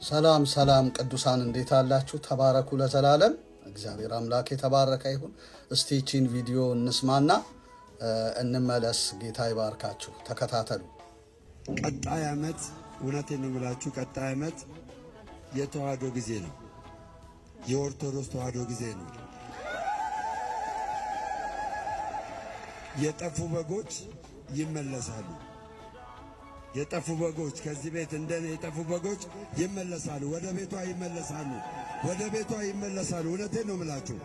ሰላም ሰላም ቅዱሳን እንዴት አላችሁ? ተባረኩ ለዘላለም። እግዚአብሔር አምላክ የተባረከ ይሁን። እስቲ ቺን ቪዲዮ እንስማና እንመለስ። ጌታ ይባርካችሁ። ተከታተሉ። ቀጣይ ዓመት እውነቴን ነው የምላችሁ፣ ቀጣይ ዓመት የተዋህዶ ጊዜ ነው። የኦርቶዶክስ ተዋህዶ ጊዜ ነው። የጠፉ በጎች ይመለሳሉ። የጠፉ በጎች ከዚህ ቤት እንደኔ የጠፉ በጎች ይመለሳሉ። ወደ ቤቷ ይመለሳሉ። ወደ ቤቷ ይመለሳሉ። እውነቴን ነው የምላችሁ።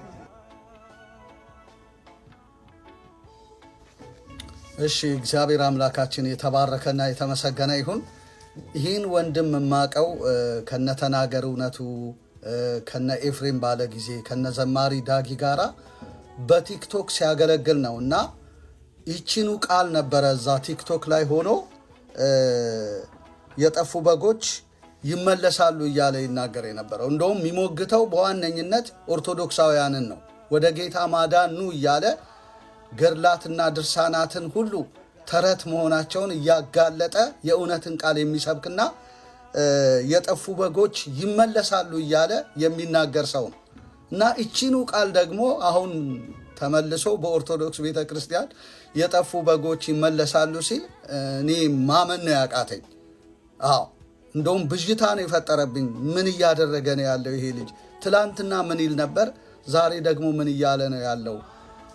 እሺ፣ እግዚአብሔር አምላካችን የተባረከና የተመሰገነ ይሁን። ይህን ወንድም የማቀው ከነተናገር እውነቱ ከነ ኤፍሬም ባለ ጊዜ ከነ ዘማሪ ዳጊ ጋራ በቲክቶክ ሲያገለግል ነው እና ይቺኑ ቃል ነበረ እዛ ቲክቶክ ላይ ሆኖ የጠፉ በጎች ይመለሳሉ እያለ ይናገር የነበረው። እንደውም የሚሞግተው በዋነኝነት ኦርቶዶክሳውያንን ነው። ወደ ጌታ ማዳን ኑ እያለ ገድላትና ድርሳናትን ሁሉ ተረት መሆናቸውን እያጋለጠ የእውነትን ቃል የሚሰብክና የጠፉ በጎች ይመለሳሉ እያለ የሚናገር ሰው ነው እና እቺኑ ቃል ደግሞ አሁን ተመልሶ በኦርቶዶክስ ቤተ ክርስቲያን የጠፉ በጎች ይመለሳሉ ሲል እኔ ማመን ነው ያቃተኝ። እንደውም ብዥታ ነው የፈጠረብኝ። ምን እያደረገ ነው ያለው ይሄ ልጅ? ትላንትና ምን ይል ነበር፣ ዛሬ ደግሞ ምን እያለ ነው ያለው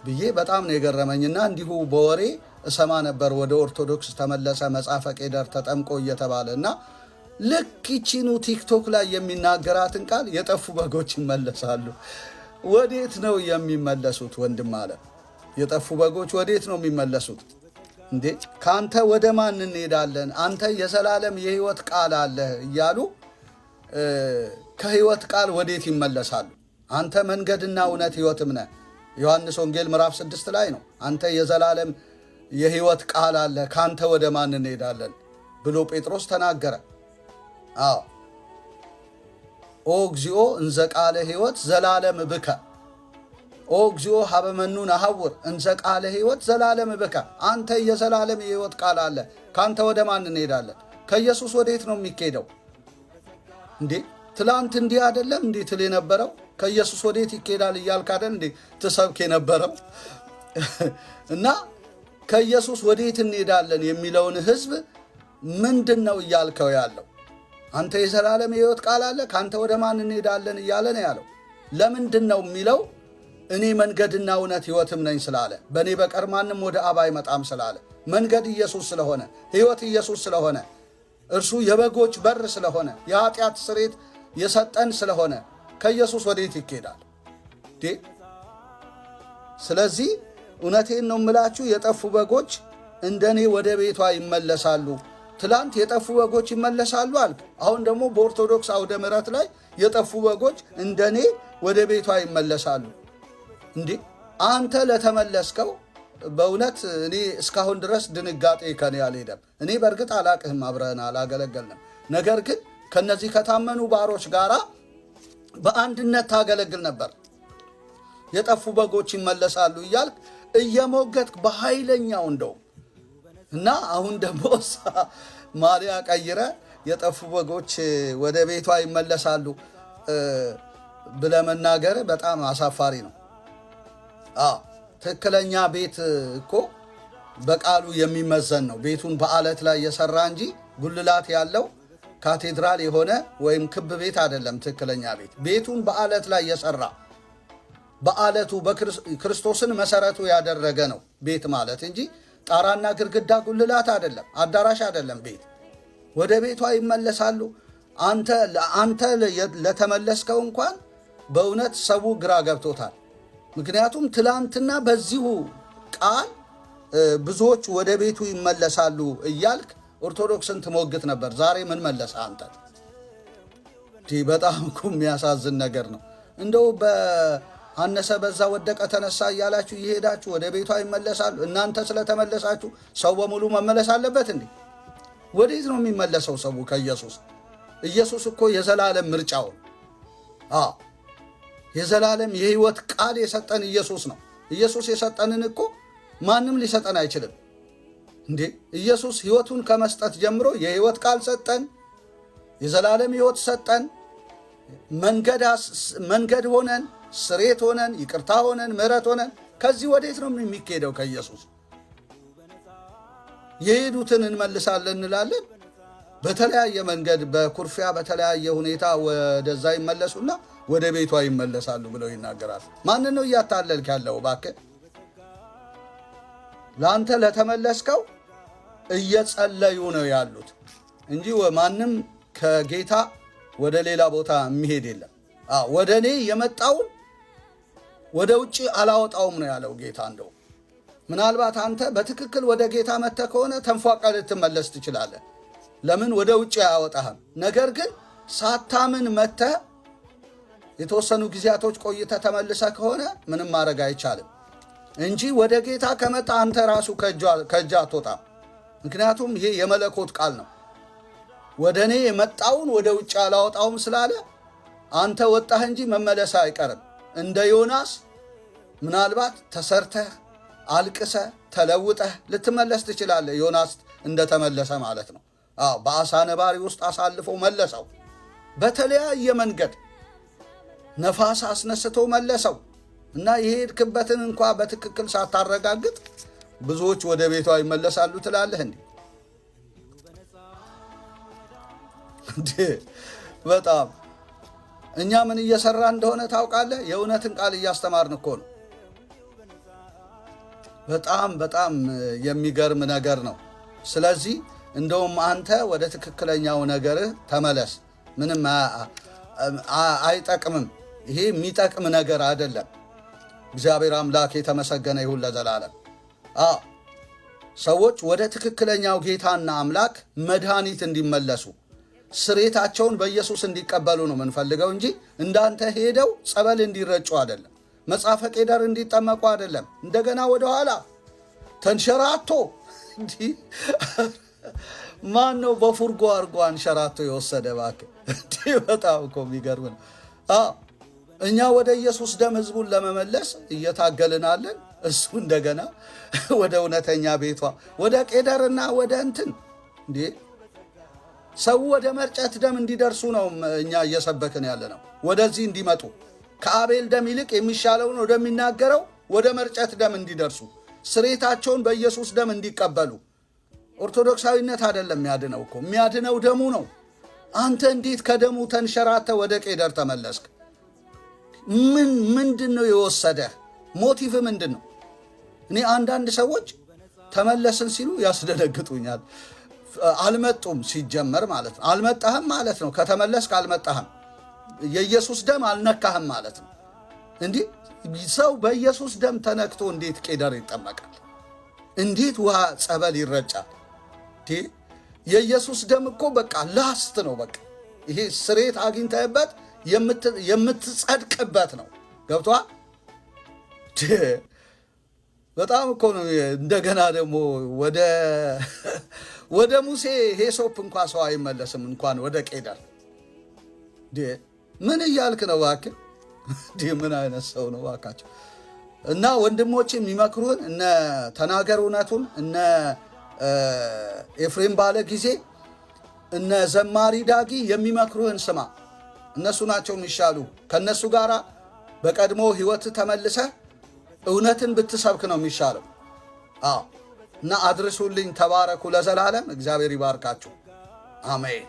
ብዬ በጣም ነው የገረመኝና እንዲሁ በወሬ እሰማ ነበር። ወደ ኦርቶዶክስ ተመለሰ፣ መጽሐፈ ቄደር ተጠምቆ እየተባለ እና ልክ ይቺኑ ቲክቶክ ላይ የሚናገራትን ቃል የጠፉ በጎች ይመለሳሉ። ወዴት ነው የሚመለሱት? ወንድም አለ የጠፉ በጎች ወዴት ነው የሚመለሱት እንዴ? ካንተ ወደ ማን እንሄዳለን? አንተ የዘላለም የህይወት ቃል አለ እያሉ ከህይወት ቃል ወዴት ይመለሳሉ? አንተ መንገድና እውነት ህይወትም ነህ። ዮሐንስ ወንጌል ምዕራፍ 6 ላይ ነው አንተ የዘላለም የህይወት ቃል አለ፣ ካንተ ወደ ማን እንሄዳለን ብሎ ጴጥሮስ ተናገረ። ኦ እግዚኦ እንዘ ቃለ ህይወት ዘላለም ብከ፣ ኦ እግዚኦ ሀበመኑ ነሐውር እንዘ ቃለ ህይወት ዘላለም ብከ። አንተ የዘላለም የህይወት ቃል አለ፣ ካንተ ወደ ማን እንሄዳለን? ከኢየሱስ ወዴት ነው የሚኬደው እንዴ? ትላንት እንዲህ አይደለም እንዴ ትል የነበረው? ከኢየሱስ ወዴት ይኬዳል እያልክ አይደል እንዴ ትሰብክ የነበረው? እና ከኢየሱስ ወዴት እንሄዳለን የሚለውን ህዝብ ምንድን ነው እያልከው ያለው? አንተ የዘላለም የህይወት ቃል አለ፣ ካንተ ወደ ማን እንሄዳለን እያለ ነው ያለው። ለምንድን ነው የሚለው? እኔ መንገድና እውነት ህይወትም ነኝ ስላለ፣ በእኔ በቀር ማንም ወደ አብ አይመጣም ስላለ፣ መንገድ ኢየሱስ ስለሆነ፣ ህይወት ኢየሱስ ስለሆነ፣ እርሱ የበጎች በር ስለሆነ፣ የኃጢአት ስርየት የሰጠን ስለሆነ ከኢየሱስ ወዴት ይኬዳል? ስለዚህ እውነቴን ነው የምላችሁ፣ የጠፉ በጎች እንደኔ ወደ ቤቷ ይመለሳሉ። ትላንት የጠፉ በጎች ይመለሳሉ አልክ። አሁን ደግሞ በኦርቶዶክስ አውደ ምሕረት ላይ የጠፉ በጎች እንደኔ ወደ ቤቷ ይመለሳሉ። እንዴ አንተ ለተመለስከው በእውነት እኔ እስካሁን ድረስ ድንጋጤ ከኔ አልሄደም። እኔ በእርግጥ አላቅህም፣ አብረን አላገለገልንም። ነገር ግን ከነዚህ ከታመኑ ባሮች ጋራ በአንድነት ታገለግል ነበር። የጠፉ በጎች ይመለሳሉ እያልክ እየሞገትክ በኃይለኛው እንደውም እና አሁን ደግሞ ማሊያ ቀይረ የጠፉ በጎች ወደ ቤቷ ይመለሳሉ ብለ መናገር በጣም አሳፋሪ ነው። ትክክለኛ ቤት እኮ በቃሉ የሚመዘን ነው። ቤቱን በአለት ላይ የሰራ እንጂ ጉልላት ያለው ካቴድራል የሆነ ወይም ክብ ቤት አይደለም። ትክክለኛ ቤት ቤቱን በአለት ላይ የሰራ በአለቱ በክርስቶስን መሰረቱ ያደረገ ነው ቤት ማለት እንጂ ጣራና ግድግዳ ጉልላት አይደለም፣ አዳራሽ አይደለም ቤት። ወደ ቤቷ ይመለሳሉ። አንተ ለተመለስከው እንኳን በእውነት ሰው ግራ ገብቶታል። ምክንያቱም ትላንትና በዚሁ ቃል ብዙዎች ወደ ቤቱ ይመለሳሉ እያልክ ኦርቶዶክስን ትሞግት ነበር። ዛሬ ምን መለሰ አንተ? በጣም እኮ የሚያሳዝን ነገር ነው። እንደው አነሰ በዛ ወደቀ ተነሳ እያላችሁ እየሄዳችሁ ወደ ቤቷ ይመለሳሉ። እናንተ ስለተመለሳችሁ ሰው በሙሉ መመለስ አለበት እንዴ? ወዴት ነው የሚመለሰው ሰው ከኢየሱስ? ኢየሱስ እኮ የዘላለም ምርጫው የዘላለም የህይወት ቃል የሰጠን ኢየሱስ ነው። ኢየሱስ የሰጠንን እኮ ማንም ሊሰጠን አይችልም እንዴ? ኢየሱስ ህይወቱን ከመስጠት ጀምሮ የህይወት ቃል ሰጠን። የዘላለም ሕይወት ሰጠን። መንገድ ሆነን፣ ስሬት ሆነን፣ ይቅርታ ሆነን፣ ምሕረት ሆነን ከዚህ ወዴት ነው የሚካሄደው? ከኢየሱስ የሄዱትን እንመልሳለን እንላለን። በተለያየ መንገድ በኩርፊያ በተለያየ ሁኔታ ወደዛ ይመለሱና ወደ ቤቷ ይመለሳሉ ብለው ይናገራል። ማንን ነው እያታለልክ ያለው? እባክህ ለአንተ ለተመለስከው እየጸለዩ ነው ያሉት እንጂ ማንም ከጌታ ወደ ሌላ ቦታ የሚሄድ የለም። ወደ እኔ የመጣውን ወደ ውጭ አላወጣውም ነው ያለው ጌታ። እንደው ምናልባት አንተ በትክክል ወደ ጌታ መጥተህ ከሆነ ተንፏቀ ልትመለስ ትችላለህ። ለምን ወደ ውጭ አያወጣህም? ነገር ግን ሳታምን መጥተህ የተወሰኑ ጊዜያቶች ቆይተህ ተመልሰህ ከሆነ ምንም ማድረግ አይቻልም እንጂ ወደ ጌታ ከመጣ አንተ ራሱ ከእጅ አትወጣም። ምክንያቱም ይሄ የመለኮት ቃል ነው። ወደ እኔ የመጣውን ወደ ውጭ አላወጣውም ስላለ አንተ ወጣህ እንጂ መመለስ አይቀርም። እንደ ዮናስ ምናልባት ተሰርተህ አልቅሰህ ተለውጠህ ልትመለስ ትችላለህ። ዮናስ እንደተመለሰ ማለት ነው። በአሳ ነባሪ ውስጥ አሳልፎ መለሰው። በተለያየ መንገድ ነፋስ አስነስቶ መለሰው እና የሄድክበትን እንኳ በትክክል ሳታረጋግጥ ብዙዎች ወደ ቤቷ ይመለሳሉ ትላለህ እንዴ? በጣም እኛ ምን እየሰራ እንደሆነ ታውቃለህ? የእውነትን ቃል እያስተማርን እኮ ነው። በጣም የሚገርም ነገር ነው። ስለዚህ እንደውም አንተ ወደ ትክክለኛው ነገርህ ተመለስ። ምንም አይጠቅምም። ይሄ የሚጠቅም ነገር አይደለም። እግዚአብሔር አምላክ የተመሰገነ ይሁን ለዘላለም። ሰዎች ወደ ትክክለኛው ጌታና አምላክ መድኃኒት እንዲመለሱ ስሬታቸውን በኢየሱስ እንዲቀበሉ ነው የምንፈልገው እንጂ እንዳንተ ሄደው ጸበል እንዲረጩ አይደለም። መጽሐፈ ቄደር እንዲጠመቁ አይደለም። እንደገና ወደኋላ ተንሸራቶ እንዲህ ማን ነው በፉርጎ አድርጎ አንሸራቶ የወሰደ? እባክህ እንዲህ በጣም እኮ የሚገርም ነው። እኛ ወደ ኢየሱስ ደም ህዝቡን ለመመለስ እየታገልናለን። እሱ እንደገና ወደ እውነተኛ ቤቷ ወደ ቄደርና ወደ እንትን እንዴ ሰው ወደ መርጨት ደም እንዲደርሱ ነው እኛ እየሰበክን ያለ ነው። ወደዚህ እንዲመጡ ከአቤል ደም ይልቅ የሚሻለውን ወደሚናገረው ወደ መርጨት ደም እንዲደርሱ ስሬታቸውን በኢየሱስ ደም እንዲቀበሉ። ኦርቶዶክሳዊነት አይደለም የሚያድነው እኮ የሚያድነው ደሙ ነው። አንተ እንዴት ከደሙ ተንሸራተ ወደ ቄደር ተመለስክ? ምንድን ነው የወሰደህ? ሞቲቭ ምንድን ነው? እኔ አንዳንድ ሰዎች ተመለስን ሲሉ ያስደነግጡኛል። አልመጡም ሲጀመር ማለት ነው። አልመጣህም ማለት ነው። ከተመለስክ አልመጣህም፣ የኢየሱስ ደም አልነካህም ማለት ነው። እንዲህ ሰው በኢየሱስ ደም ተነክቶ እንዴት ቄደር ይጠመቃል? እንዴት ውሃ ጸበል ይረጫል? የኢየሱስ ደም እኮ በቃ ላስት ነው። በቃ ይሄ ስሬት አግኝተህበት የምትጸድቅበት ነው። ገብቶሃል? በጣም እኮ ነው። እንደገና ደግሞ ወደ ሙሴ ሄሶፕ እንኳ ሰው አይመለስም እንኳን ወደ ቄደር። ምን እያልክ ነው እባክህ? ምን አይነት ሰው ነው እባካቸው? እና ወንድሞች የሚመክሩን እነ ተናገር እውነቱን እነ ኤፍሬም ባለ ጊዜ እነ ዘማሪ ዳጊ የሚመክሩህን ስማ። እነሱ ናቸው የሚሻሉ። ከነሱ ጋር በቀድሞ ህይወት ተመልሰህ እውነትን ብትሰብክ ነው የሚሻለው። እና አድርሱልኝ። ተባረኩ ለዘላለም። እግዚአብሔር ይባርካችሁ። አሜን።